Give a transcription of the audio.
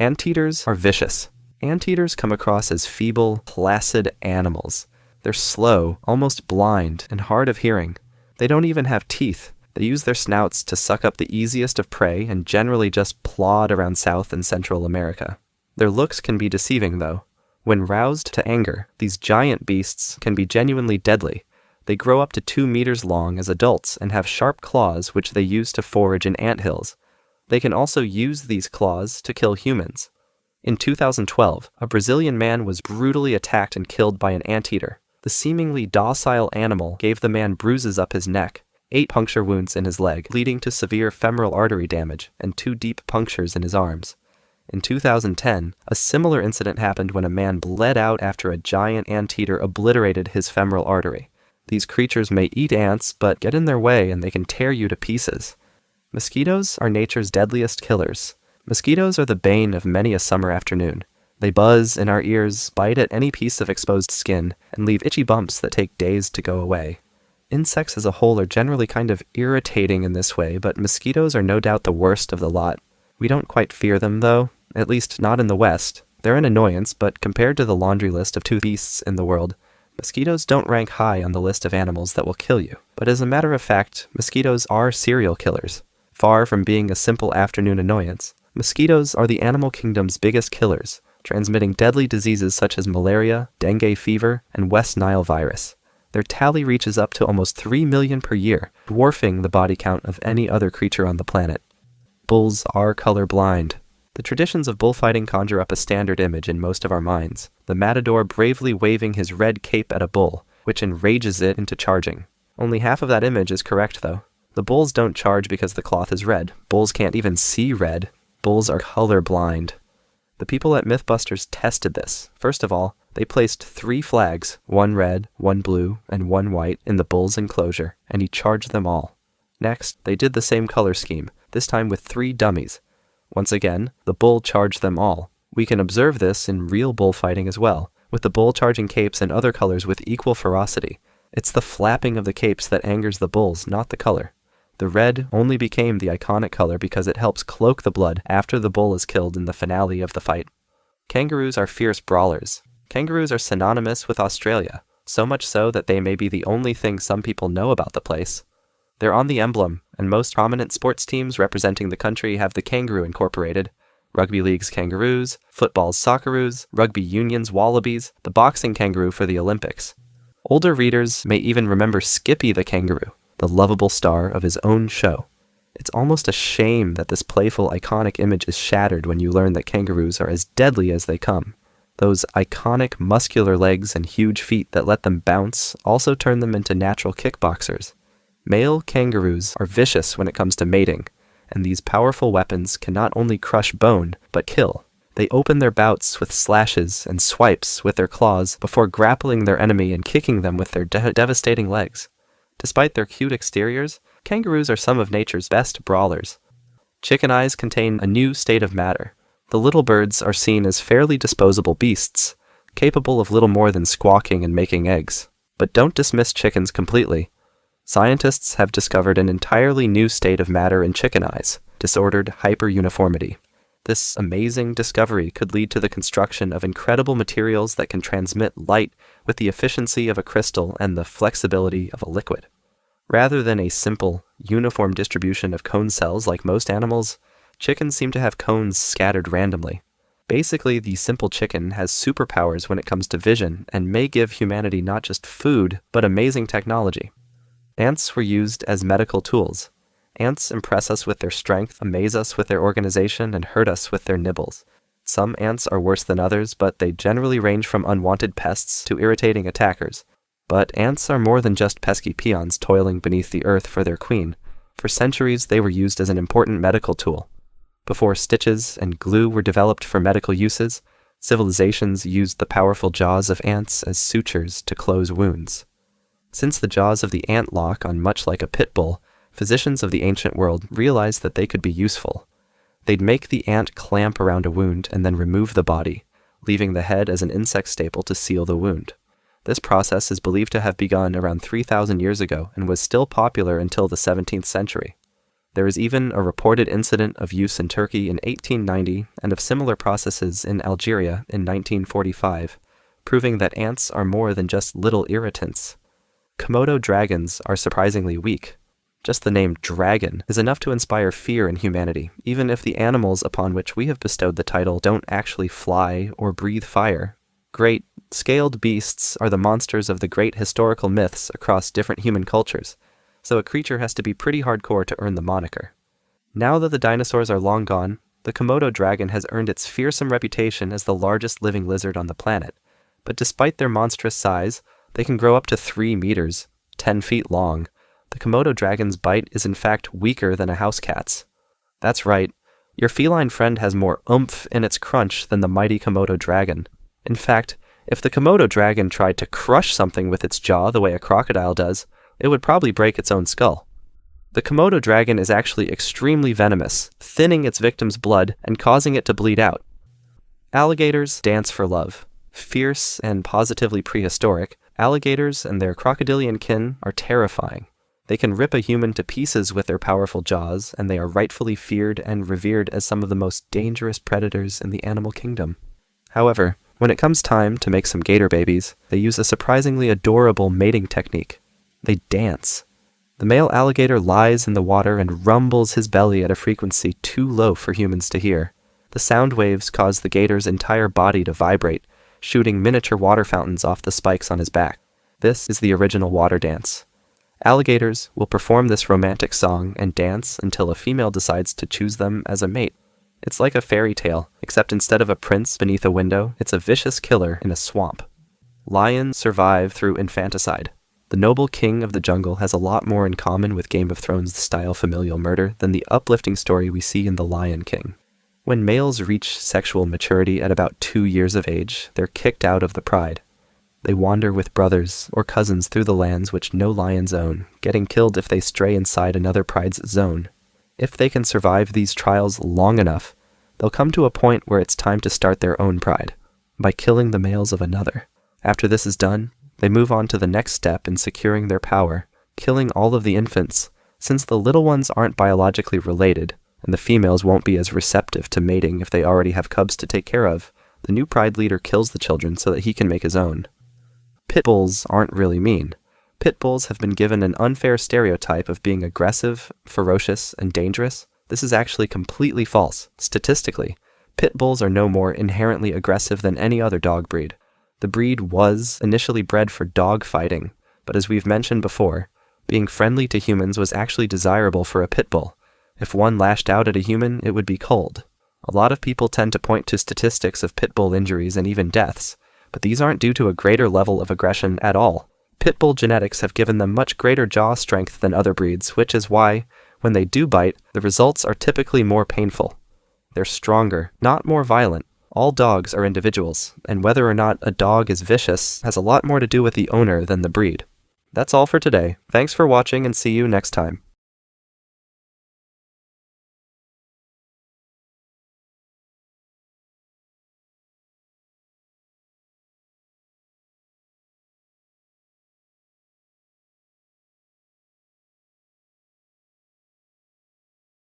Anteaters are vicious. Anteaters come across as feeble, placid animals. They're slow, almost blind, and hard of hearing. They don't even have teeth. They use their snouts to suck up the easiest of prey and generally just plod around South and Central America. Their looks can be deceiving, though. When roused to anger, these giant beasts can be genuinely deadly. They grow up to 2 meters long as adults and have sharp claws which they use to forage in anthills. They can also use these claws to kill humans. In 2012, a Brazilian man was brutally attacked and killed by an anteater. The seemingly docile animal gave the man bruises up his neck, 8 puncture wounds in his leg, leading to severe femoral artery damage, and 2 deep punctures in his arms. In 2010, a similar incident happened when a man bled out after a giant anteater obliterated his femoral artery. These creatures may eat ants, but get in their way and they can tear you to pieces. Mosquitoes are nature's deadliest killers. Mosquitoes are the bane of many a summer afternoon. They buzz in our ears, bite at any piece of exposed skin, and leave itchy bumps that take days to go away. Insects as a whole are generally kind of irritating in this way, but mosquitoes are no doubt the worst of the lot. We don't quite fear them, though, at least not in the West. They're an annoyance, but compared to the laundry list of 2 beasts in the world, mosquitoes don't rank high on the list of animals that will kill you. But as a matter of fact, mosquitoes are serial killers. Far from being a simple afternoon annoyance, mosquitoes are the animal kingdom's biggest killers, transmitting deadly diseases such as malaria, dengue fever, and West Nile virus. Their tally reaches up to almost 3 million per year, dwarfing the body count of any other creature on the planet. Bulls are colorblind. The traditions of bullfighting conjure up a standard image in most of our minds, the matador bravely waving his red cape at a bull, which enrages it into charging. Only half of that image is correct, though. The bulls don't charge because the cloth is red. Bulls can't even see red. Bulls are colorblind. The people at Mythbusters tested this. First of all, they placed 3 flags, 1 red, 1 blue, and 1 white, in the bull's enclosure, and he charged them all. Next, they did the same color scheme, this time with 3 dummies. Once again, the bull charged them all. We can observe this in real bullfighting as well, with the bull charging capes and other colors with equal ferocity. It's the flapping of the capes that angers the bulls, not the color. The red only became the iconic color because it helps cloak the blood after the bull is killed in the finale of the fight. Kangaroos are fierce brawlers. Kangaroos are synonymous with Australia, so much so that they may be the only thing some people know about the place. They're on the emblem, and most prominent sports teams representing the country have the kangaroo incorporated. Rugby league's Kangaroos, football's Socceroos, rugby union's Wallabies, the boxing kangaroo for the Olympics. Older readers may even remember Skippy the kangaroo, the lovable star of his own show. It's almost a shame that this playful, iconic image is shattered when you learn that kangaroos are as deadly as they come. Those iconic, muscular legs and huge feet that let them bounce also turn them into natural kickboxers. Male kangaroos are vicious when it comes to mating, and these powerful weapons can not only crush bone, but kill. They open their bouts with slashes and swipes with their claws before grappling their enemy and kicking them with their devastating legs. Despite their cute exteriors, kangaroos are some of nature's best brawlers. Chicken eyes contain a new state of matter. The little birds are seen as fairly disposable beasts, capable of little more than squawking and making eggs. But don't dismiss chickens completely. Scientists have discovered an entirely new state of matter in chicken eyes, disordered hyperuniformity. This amazing discovery could lead to the construction of incredible materials that can transmit light with the efficiency of a crystal and the flexibility of a liquid. Rather than a simple, uniform distribution of cone cells like most animals, chickens seem to have cones scattered randomly. Basically, the simple chicken has superpowers when it comes to vision and may give humanity not just food, but amazing technology. Ants were used as medical tools. Ants impress us with their strength, amaze us with their organization, and hurt us with their nibbles. Some ants are worse than others, but they generally range from unwanted pests to irritating attackers. But ants are more than just pesky peons toiling beneath the earth for their queen. For centuries, they were used as an important medical tool. Before stitches and glue were developed for medical uses, civilizations used the powerful jaws of ants as sutures to close wounds. Since the jaws of the ant lock on much like a pit bull, physicians of the ancient world realized that they could be useful. They'd make the ant clamp around a wound and then remove the body, leaving the head as an insect staple to seal the wound. This process is believed to have begun around 3,000 years ago and was still popular until the 17th century. There is even a reported incident of use in Turkey in 1890 and of similar processes in Algeria in 1945, proving that ants are more than just little irritants. Komodo dragons are surprisingly weak. Just the name dragon is enough to inspire fear in humanity, even if the animals upon which we have bestowed the title don't actually fly or breathe fire. Great, scaled beasts are the monsters of the great historical myths across different human cultures, so a creature has to be pretty hardcore to earn the moniker. Now that the dinosaurs are long gone, the Komodo dragon has earned its fearsome reputation as the largest living lizard on the planet. But despite their monstrous size, they can grow up to 3 meters, 10 feet long. The Komodo dragon's bite is in fact weaker than a house cat's. That's right, your feline friend has more oomph in its crunch than the mighty Komodo dragon. In fact, if the Komodo dragon tried to crush something with its jaw the way a crocodile does, it would probably break its own skull. The Komodo dragon is actually extremely venomous, thinning its victim's blood and causing it to bleed out. Alligators dance for love. Fierce and positively prehistoric, alligators and their crocodilian kin are terrifying. They can rip a human to pieces with their powerful jaws, and they are rightfully feared and revered as some of the most dangerous predators in the animal kingdom. However, when it comes time to make some gator babies, they use a surprisingly adorable mating technique. They dance. The male alligator lies in the water and rumbles his belly at a frequency too low for humans to hear. The sound waves cause the gator's entire body to vibrate, shooting miniature water fountains off the spikes on his back. This is the original water dance. Alligators will perform this romantic song and dance until a female decides to choose them as a mate. It's like a fairy tale, except instead of a prince beneath a window, it's a vicious killer in a swamp. Lions survive through infanticide. The noble king of the jungle has a lot more in common with Game of Thrones-style familial murder than the uplifting story we see in The Lion King. When males reach sexual maturity at about 2 years of age, they're kicked out of the pride. They wander with brothers or cousins through the lands which no lions own, getting killed if they stray inside another pride's zone. If they can survive these trials long enough, they'll come to a point where it's time to start their own pride, by killing the males of another. After this is done, they move on to the next step in securing their power, killing all of the infants, since the little ones aren't biologically related, and the females won't be as receptive to mating if they already have cubs to take care of. The new pride leader kills the children so that he can make his own. Pit bulls aren't really mean. Pit bulls have been given an unfair stereotype of being aggressive, ferocious, and dangerous. This is actually completely false. Statistically, pit bulls are no more inherently aggressive than any other dog breed. The breed was initially bred for dog fighting, but as we've mentioned before, being friendly to humans was actually desirable for a pit bull. If one lashed out at a human, it would be cold. A lot of people tend to point to statistics of pit bull injuries and even deaths, but these aren't due to a greater level of aggression at all. Pit bull genetics have given them much greater jaw strength than other breeds, which is why, when they do bite, the results are typically more painful. They're stronger, not more violent. All dogs are individuals, and whether or not a dog is vicious has a lot more to do with the owner than the breed. That's all for today. Thanks for watching and see you next time.